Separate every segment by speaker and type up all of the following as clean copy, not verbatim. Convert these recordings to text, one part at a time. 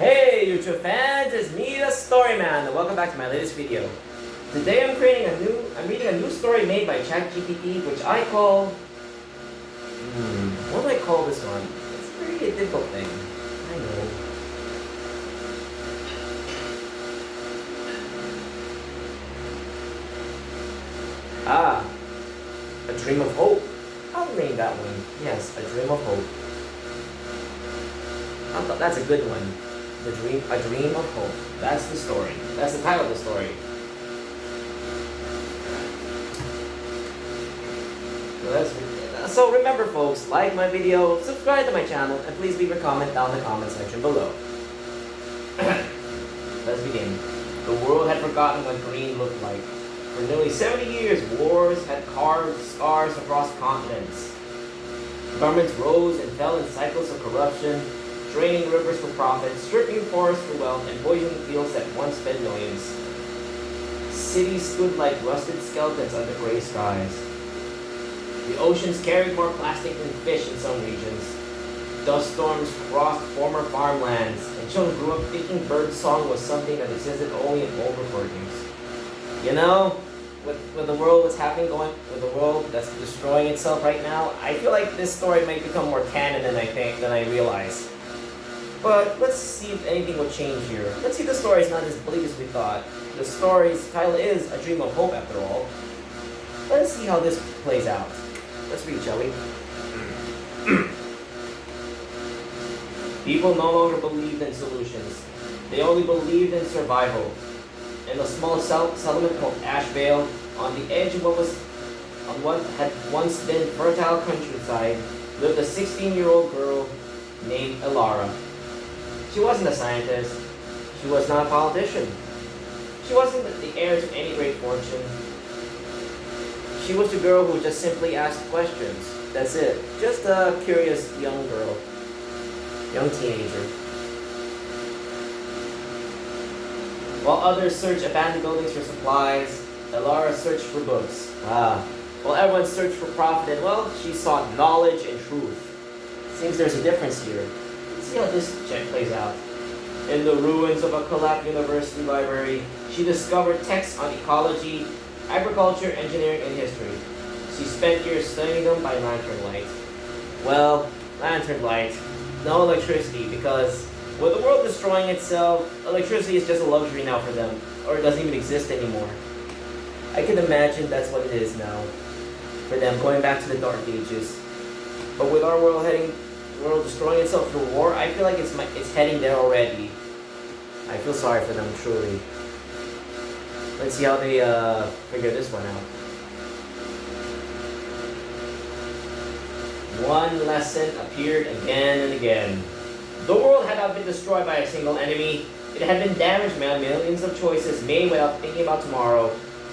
Speaker 1: Hey YouTube fans, it's me, the Storyman, and welcome back to my latest video. Today I'm reading a new story made by Chat GPT, which I call, what do I call this one? It's a pretty difficult thing, I know. A Dream of Hope. I'll name that one. Yes, A Dream of Hope. I thought that's a good one. A Dream of Hope. That's the story. That's the title of the story. So remember folks, like my video, subscribe to my channel, and please leave a comment down in the comment section below. Let's begin. The world had forgotten what green looked like. For nearly 70 years, wars had carved scars across continents. Governments rose and fell in cycles of corruption, draining rivers for profit, stripping forests for wealth, and poisoning fields that once fed millions. Cities stood like rusted skeletons under gray skies. The oceans carried more plastic than fish in some regions. Dust storms crossed former farmlands, and children grew up thinking birdsong was something that existed only in old recordings. You know, with the world that's happening with the world that's destroying itself right now, I feel like this story might become more canon than I realize. But let's see if anything will change here. Let's see, the story is not as bleak as we thought. The story's title is A Dream of Hope after all. Let's see how this plays out. Let's read, shall we? People no longer believed in solutions. They only believed in survival. In a small settlement called Ashvale, on the edge of what had once been fertile countryside, lived a 16-year-old girl named Elara. She wasn't a scientist. She was not a politician. She wasn't the heir to any great fortune. She was the girl who just simply asked questions. That's it. Just a curious young girl. Young teenager. While others searched abandoned buildings for supplies, Elara searched for books. While everyone searched for profit and wealth, she sought knowledge and truth. Seems there's a difference here. Let's see how this check plays out. In the ruins of a collapsed university library, she discovered texts on ecology, agriculture, engineering, and history. She spent years studying them by lantern light. Well, lantern light, no electricity, because with the world destroying itself, electricity is just a luxury now for them, or it doesn't even exist anymore. I can imagine that's what it is now, for them, going back to the dark ages. But with our world destroying itself through war, I feel like it's heading there already. I feel sorry for them, truly. Let's see how they figure this one out. One lesson appeared again and again. The world had not been destroyed by a single enemy. It had been damaged by millions of choices made without thinking about tomorrow.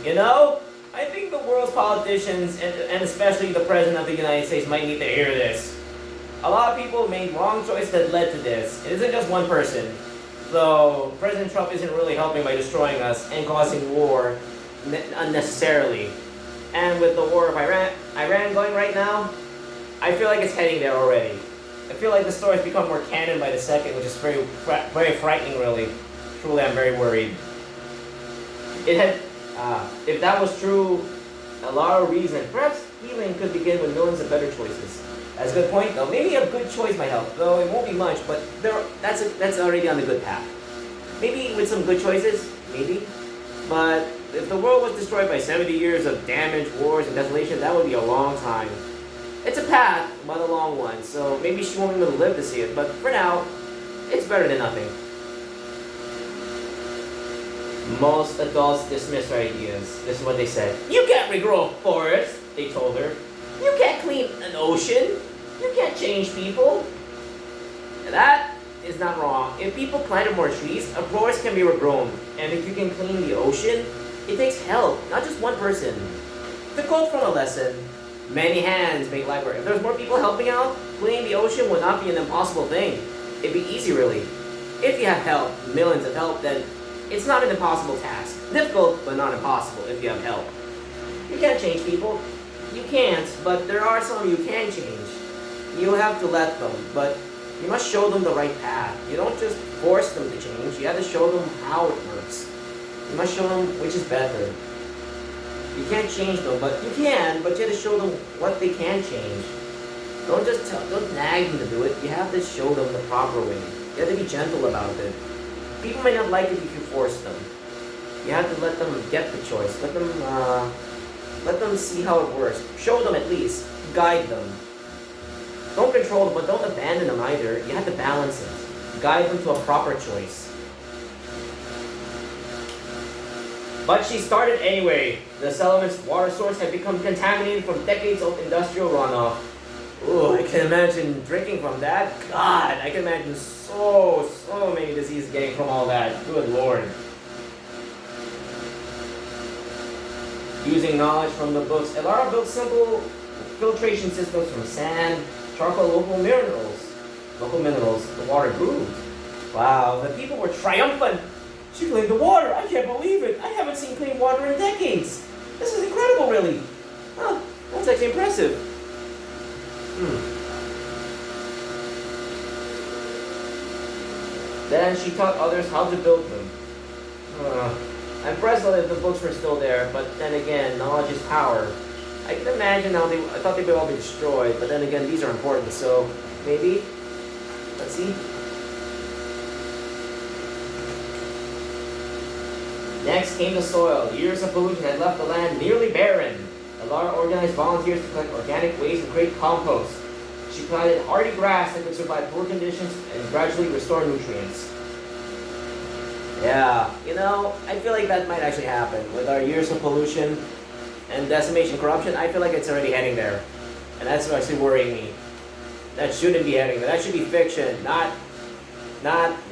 Speaker 1: You know, I think the world's politicians, and especially the President of the United States, might need to hear this. A lot of people made wrong choices that led to this. It isn't just one person. Though President Trump isn't really helping by destroying us and causing war unnecessarily. And with the war of Iran going right now, I feel like it's heading there already. I feel like the story's become more canon by the second, which is very frightening, really. Truly, I'm very worried. If that was true, Elara reasoned, perhaps healing could begin with millions of better choices. That's a good point, though. Maybe a good choice might help, though it won't be much, but that's already on the good path. Maybe with some good choices, maybe. But if the world was destroyed by 70 years of damage, wars, and desolation, that would be a long time. It's a path, but a long one, so maybe she won't even live to see it, but for now, it's better than nothing. Most adults dismiss her ideas. This is what they said. You can't regrow a forest, they told her. You can't clean an ocean. You can't change people. That is not wrong. If people planted more trees, a forest can be regrown. And if you can clean the ocean, it takes help, not just one person. To quote from a lesson, many hands make light work. If there's more people helping out, cleaning the ocean would not be an impossible thing. It'd be easy, really. If you have help, millions of help, then it's not an impossible task. Difficult, but not impossible if you have help. You can't change people. You can't, but there are some you can change. You have to let them, but You must show them the right path. You don't just force them to change. You have to show them how it works. You must show them which is better. You can't change them, but you can. But you have to show them what they can change. Don't nag them to do it. You have to show them the proper way. You have to be gentle about it. People may not like it if you force them. You have to let them get the choice. Let them see how it works. Show them at least. Guide them. Don't control them, but don't abandon them either. You have to balance it. Guide them to a proper choice. But she started anyway. The settlement's water source had become contaminated from decades of industrial runoff. Ooh, I can imagine drinking from that. God, I can imagine so many diseases getting from all that. Good Lord. Using knowledge from the books, Elara built simple filtration systems from sand, charcoal, local minerals. The water brewed. Wow, the people were triumphant. She cleaned the water. I can't believe it. I haven't seen clean water in decades. This is incredible, really. Huh, that's actually impressive. Then she taught others how to build them. I'm impressed that the books were still there, but then again, knowledge is power. I can imagine how I thought they would all be destroyed, but then again, these are important, so maybe? Let's see. Next came the soil. Years of pollution had left the land nearly barren. Elara organized volunteers to collect organic waste and create compost. She planted hardy grass that could survive poor conditions and gradually restore nutrients. Yeah, I feel like that might actually happen. With our years of pollution and decimation, corruption, I feel like it's already heading there. And that's actually worrying me. That shouldn't be heading there. That should be fiction, not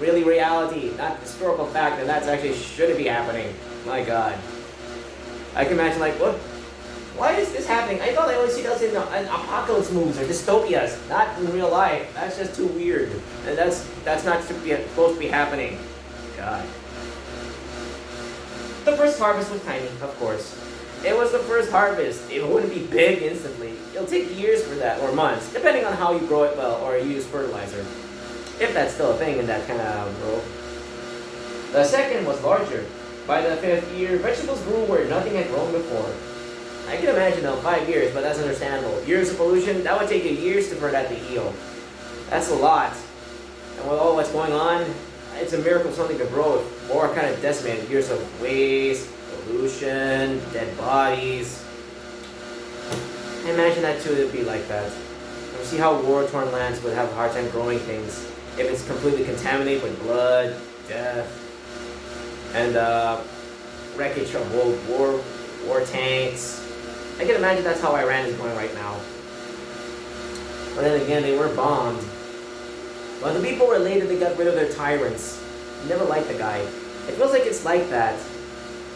Speaker 1: really reality, not historical fact, and that's actually shouldn't be happening. My God. I can imagine what? Why is this happening? I thought I only see those in apocalypse movies or dystopias, not in real life. That's just too weird. And that's not supposed to be happening. God. The first harvest was tiny, of course. It was the first harvest. It wouldn't be big instantly. It'll take years for that, or months, depending on how you grow it well or use fertilizer. If that's still a thing in that kind of world. The second was larger. By the 5th year, vegetables grew where nothing had grown before. I can imagine 5 years, but that's understandable. Years of pollution, that would take you years for that to heal. That's a lot. And with all what's going on, it's a miracle something could grow with more kind of decimated. Years of waste, pollution, dead bodies. I imagine that too, it would be like that. You see how war-torn lands would have a hard time growing things if it's completely contaminated with blood, death, and wreckage of war tanks. I can imagine that's how Iran is going right now. But then again, they were bombed. But the people were elated they got rid of their tyrants. Never liked the guy. It feels like it's like that.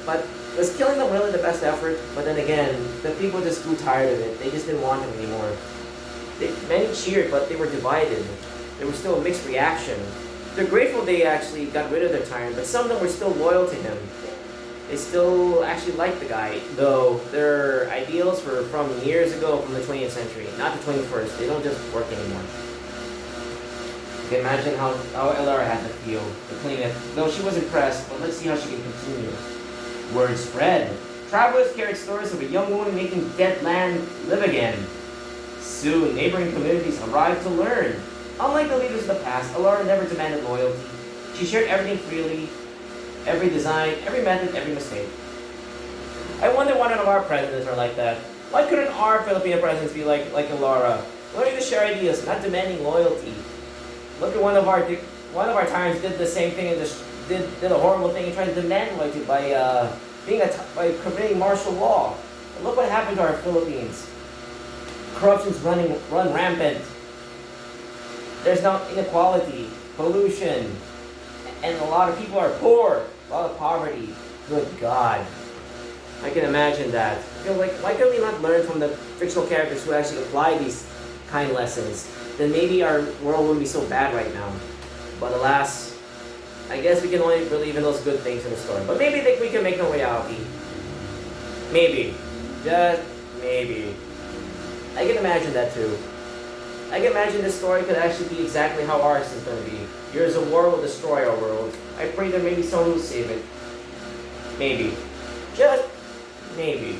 Speaker 1: But was killing them really the best effort? But then again, the people just grew tired of it. They just didn't want him anymore. Many cheered, but they were divided. There was still a mixed reaction. They're grateful they actually got rid of their tyrant, but some of them were still loyal to him. They still actually liked the guy, though their ideals were from years ago, from the 20th century, not the 21st. They don't just work anymore. You can imagine how Elara had to feel, the cleanup. Though she was impressed, but let's see how she can continue. Word spread. Travelers carried stories of a young woman making dead land live again. Soon, neighboring communities arrived to learn. Unlike the leaders of the past, Elara never demanded loyalty. She shared everything freely, every design, every method, every mistake. I wonder why none of our presidents are like that. Why couldn't our Filipino presidents be like Elara, learning to share ideas, not demanding loyalty? Look at one of our tyrants did the same thing and just did a horrible thing and tried to demand loyalty by committing martial law. And look what happened to our Philippines. Corruption's run rampant. There's now inequality, pollution, and a lot of people are poor. A lot of poverty. Good God. I can imagine that. I feel like, why couldn't we not learn from the fictional characters who actually apply these kind lessons? Then maybe our world wouldn't be so bad right now. But alas, I guess we can only believe in those good things in the story. But maybe we can make them reality. Maybe. Just maybe. I can imagine that too. I can imagine this story could actually be exactly how ours is going to be. Years of war will destroy our world. I pray there may be someone who will save it. Maybe. Just maybe.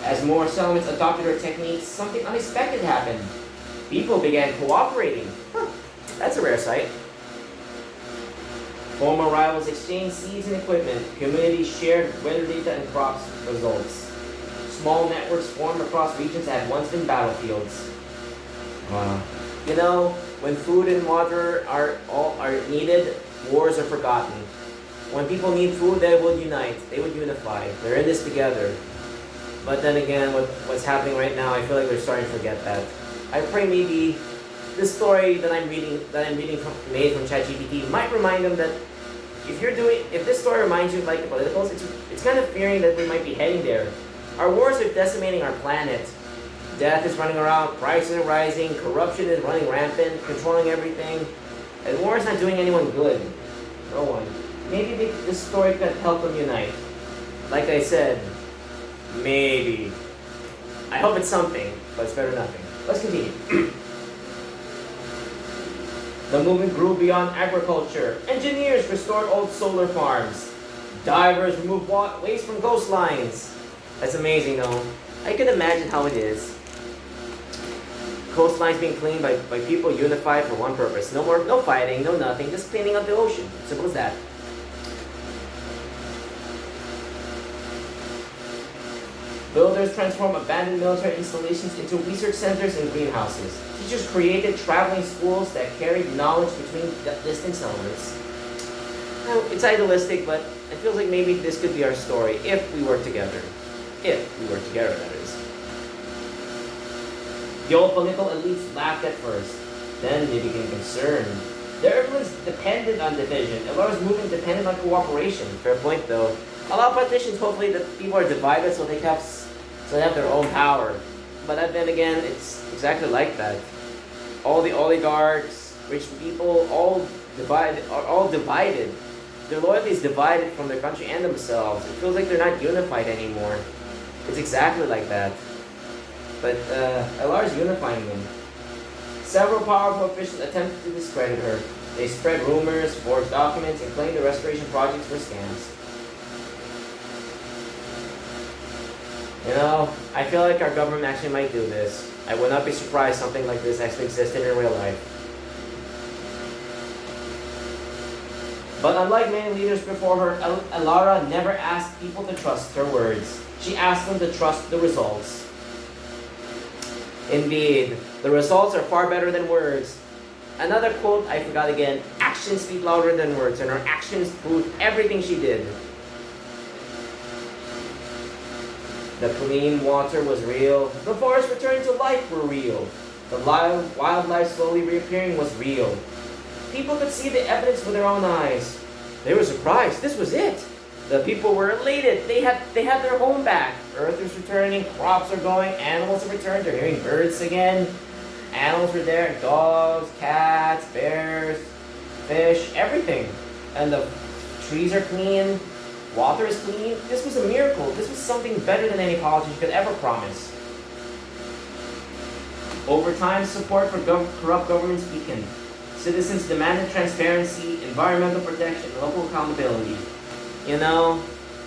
Speaker 1: As more settlements adopted her techniques, something unexpected happened. People began cooperating. That's a rare sight. Former rivals exchanged seeds and equipment. Communities shared weather data and crops results. Small networks formed across regions that had once been battlefields. You know, when food and water are needed, wars are forgotten. When people need food, they would unite. They would unify. They're in this together. But then again, what's happening right now, I feel like they're starting to forget that. I pray maybe this story that I'm reading made from Chat GPT might remind them that if this story reminds you of like the politicals, it's kind of fearing that we might be heading there. Our wars are decimating our planet. Death is running around, prices are rising, corruption is running rampant, controlling everything. And war is not doing anyone good. No one. Maybe this story could help them unite. Like I said, maybe. I hope it's something, but it's better than nothing. Let's continue. The movement grew beyond agriculture. Engineers restored old solar farms. Divers removed waste from coastlines. That's amazing though. I can imagine how it is. Coastlines being cleaned by people unified for one purpose. No fighting, no nothing, just cleaning up the ocean. Simple as that. Builders transformed abandoned military installations into research centers and greenhouses. Teachers created traveling schools that carried knowledge between distant settlements. Now, it's idealistic, but it feels like maybe this could be our story if we work together. If we work together, that is. The old political elites laughed at first. Then they became concerned. Their influence depended on division. Elara's movement depended on cooperation. Fair point, though. A lot of politicians, hopefully, that people are divided so they have their own power. But then again, it's exactly like that. All the oligarchs, rich people, all divided. Their loyalty is divided from their country and themselves. It feels like they're not unified anymore. It's exactly like that. But LR is unifying them. Several powerful officials attempted to discredit her. They spread rumors, forged documents, and claimed the restoration projects were scams. You know, I feel like our government actually might do this. I would not be surprised something like this actually existed in real life. But unlike many leaders before her, Elara never asked people to trust her words. She asked them to trust the results. Indeed, the results are far better than words. Another quote I forgot again, actions speak louder than words, and her actions proved everything she did. The clean water was real. The forests returning to life were real. The wildlife slowly reappearing was real. People could see the evidence with their own eyes. They were surprised. This was it. The people were elated. They had their home back. Earth was returning. Crops are going. Animals have returned. They're hearing birds again. Animals were there. Dogs, cats, bears, fish, everything. And the trees are clean. Water is clean. This was a miracle. This was something better than any politician could ever promise. Over time, support for corrupt governments weakened. Citizens demanded transparency, environmental protection, and local accountability. You know,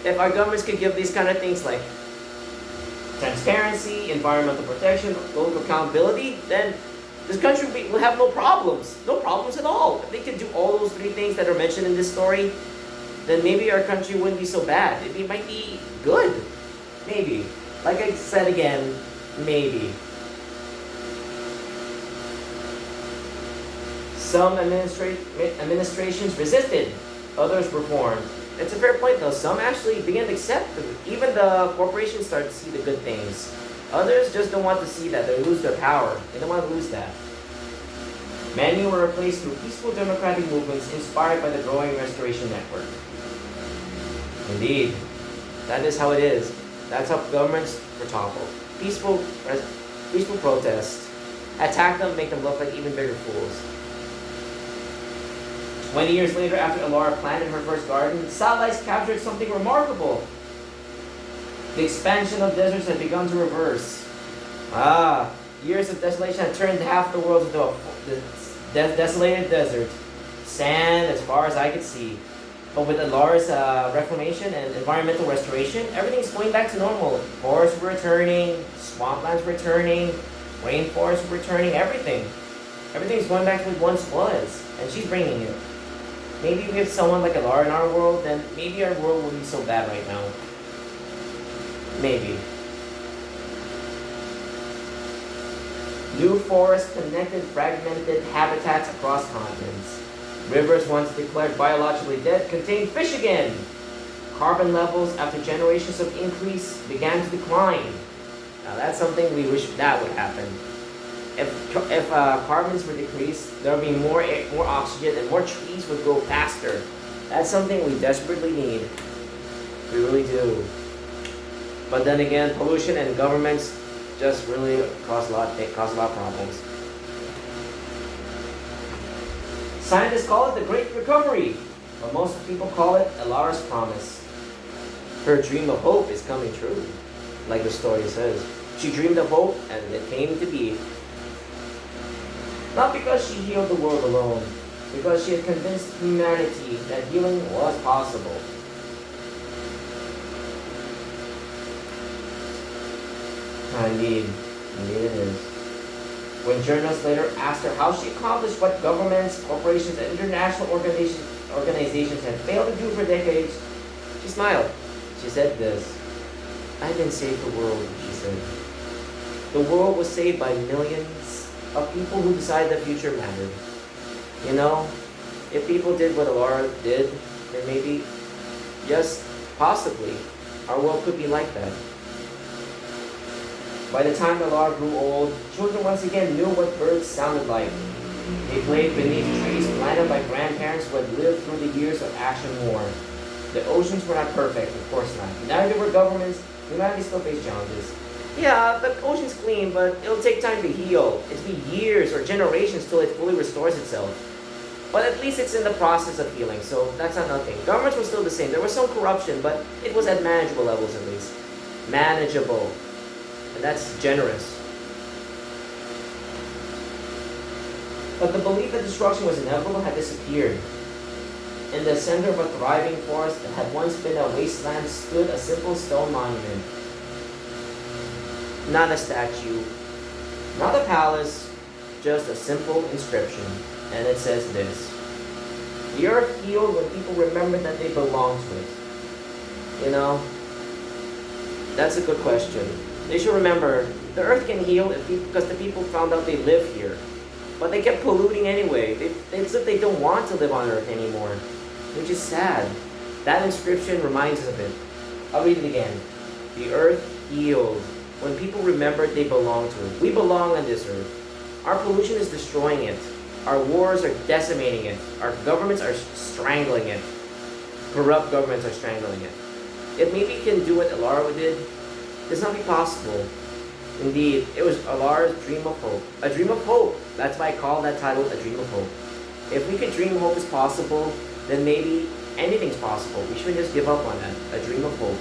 Speaker 1: if our governments could give these kind of things like transparency, environmental protection, local accountability, then this country will have no problems. No problems at all. If they could do all those three things that are mentioned in this story, then maybe our country wouldn't be so bad. It might be good. Maybe. Like I said again, maybe. Some administrations resisted, others reformed. It's a fair point though. Some actually began to accept them. Even the corporations start to see the good things. Others just don't want to see that. They lose their power. They don't want to lose that. Many were replaced through peaceful democratic movements inspired by the growing restoration network. Indeed, that is how it is. That's how governments were toppled. Peaceful protest. Attack them, make them look like even bigger fools. 20 years later, after Elara planted her first garden, satellites captured something remarkable. The expansion of deserts had begun to reverse. Years of desolation had turned half the world into a desolated desert. Sand as far as I could see. But with Alar's reclamation and environmental restoration, everything's going back to normal. Forests were returning, swamplands were returning, rainforests were returning, everything. Everything's going back to what it once was, and she's bringing it. Maybe if we have someone like Alar in our world, then maybe our world wouldn't be so bad right now. Maybe. New forests connected fragmented habitats across continents. Rivers once declared biologically dead contained fish again. Carbon levels after generations of increase began to decline. Now that's something we wish that would happen. If carbons were decreased, there would be more oxygen and more trees would grow faster. That's something we desperately need. We really do. But then again, pollution and governments just really cause a lot of problems. Scientists call it the Great Recovery, but most people call it Alar's promise. Her dream of hope is coming true, like the story says. She dreamed of hope, and it came to be. Not because she healed the world alone, because she had convinced humanity that healing was possible. Indeed it is. When journalists later asked her how she accomplished what governments, corporations, and international organizations had failed to do for decades, she smiled. She said this, "I didn't save the world," she said. "The world was saved by millions of people who decided the future mattered. You know, if people did what Alara did, then maybe, just possibly, our world could be like that." By the time Alara grew old, children once again knew what birds sounded like. They played beneath trees planted by grandparents who had lived through the years of action war. The oceans were not perfect, of course not. Neither were governments. Humanity still faced challenges. Yeah, the ocean's clean, but it'll take time to heal. It'll be years or generations till it fully restores itself. But at least it's in the process of healing, so that's not nothing. Governments were still the same. There was some corruption, but it was at manageable levels at least. Manageable. And that's generous. But the belief that destruction was inevitable had disappeared. In the center of a thriving forest that had once been a wasteland stood a simple stone monument. Not a statue, not a palace, just a simple inscription. And it says this: "The earth healed when people remembered that they belonged to it." You know, that's a good question. They should remember, the earth can heal because the people found out they live here. But they kept polluting anyway. It's that they don't want to live on earth anymore, which is sad. That inscription reminds us of it. I'll read it again. "The earth healed when people remembered they belonged to it." We belong on this earth. Our pollution is destroying it. Our wars are decimating it. Our governments are strangling it. Corrupt governments are strangling it. If maybe we can do what Alara did, this not be possible. Indeed, it was Alara's dream of hope. A dream of hope. That's why I call that title A Dream of Hope. If we could dream hope is possible, then maybe anything's possible. We shouldn't just give up on that. A dream of hope.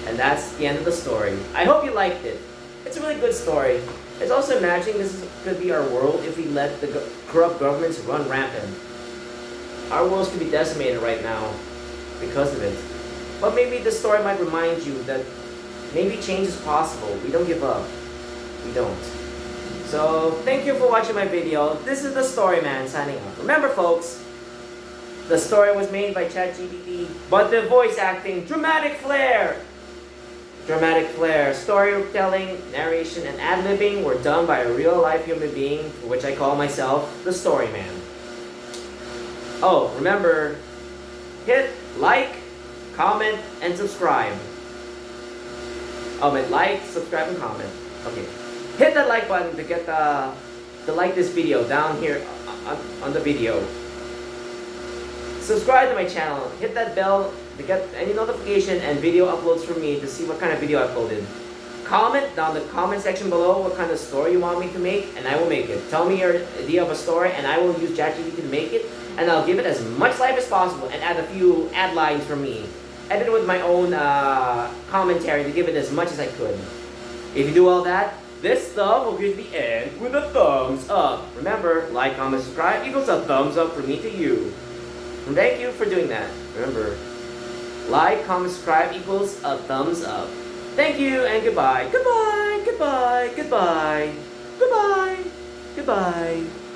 Speaker 1: And that's the end of the story. I hope you liked it. It's a really good story. It's also imagining could be our world if we let the corrupt governments run rampant. Our worlds could be decimated right now because of it. But maybe the story might remind you that maybe change is possible. We don't give up. We don't. So, thank you for watching my video. This is the Story Man signing off. Remember folks, the story was made by Chat GPT, but the voice acting, dramatic flair, storytelling, narration, and ad-libbing were done by a real-life human being, which I call myself the Story Man. Oh, remember, hit like, comment, and subscribe. Like, subscribe, and comment. Okay. Hit that like button to get to like this video down here on the video. Subscribe to my channel. Hit that bell to get any notification and video uploads from me to see what kind of video I uploaded. Comment down the comment section below what kind of story you want me to make, and I will make it. Tell me your idea of a story, and I will use ChatGPT to make it, and I'll give it as much life as possible and add a few ad lines from me. Edit with my own commentary to give it as much as I could. If you do all that, this thumb will give the end with a thumbs up. Remember, like, comment, subscribe equals a thumbs up from me to you. And thank you for doing that. Remember, like, comment, subscribe equals a thumbs up. Thank you and goodbye. Goodbye, goodbye, goodbye, goodbye, goodbye.